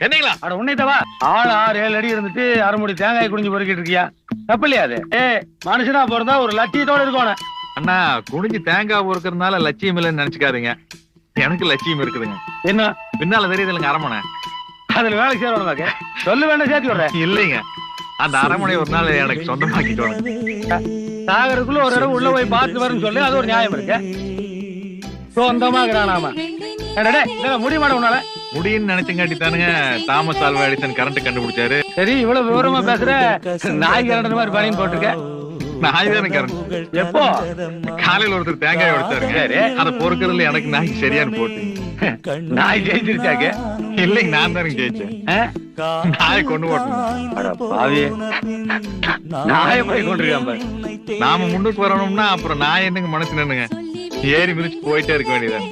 என்னங்களா? அட உன்னைத்தவா ஆள் 6-7 அடி இருந்துட்டு அரைமுடி தேங்காய் குடிஞ்சு பொறுக்கிட்டு இருக்கியா? தப்பு இல்லையா அது? மனுஷனா பிறந்தா ஒரு லட்சியத்தோட இருக்கணும். அண்ணா குடிஞ்சு தேங்காய் பொறுக்கிறதுனால லட்சியம் இல்லைன்னு நினைச்சுக்காதீங்க. எனக்கு லட்சியம் இருக்குதுங்க. என்ன பின்னால தெரியுது இல்லைங்க அரமனை. அதுல வேலைக்கு சேரணுமாக்க சொல்லு வேண்டாம் சேர்த்து விடுறேன். இல்லைங்க, அந்த அரமனை ஒரு நாள் எனக்கு சொந்தமாக்கிட்டோம். சாகருக்குள்ள ஒரு இடம் உள்ள போய் பார்த்து வரும்னு சொல்லி அது ஒரு நியாயம் இருக்கு. சொந்தமாக்குறானாம முடியுமாட உன்னால? முடியும்னு நினைச்சங்காட்டி தானுங்க தாமஸ் ஆல்வா எடிசன் கரண்ட் கண்டுபிடிச்சாரு. சரி, இவ்வளவு விவரமா பேசுற. நாய் கரண்ட் மாதிரி பணின்னு போட்டிருக்க. நாய் தானே கரண்ட். எப்போ? காலையில ஒருத்தர் தேங்காய் உடைச்சாருங்க. அதை பொறுக்கிறதுல எனக்கு நாய் சரியானு போட்டு. நாய் ஜெயிச்சிருச்சாக்க? இல்லைங்க, நான் தானே ஜெயிச்சேன். நாயை கொண்டு போட்டேன். நாயை போய் கொண்டிருக்காம நாம முன்னுக்கு வரணும்னா அப்புறம் நான் என்னங்க மனசு நின்னுங்க ஏறி மிதிச்சு போயிட்டே இருக்க வேண்டியதான்.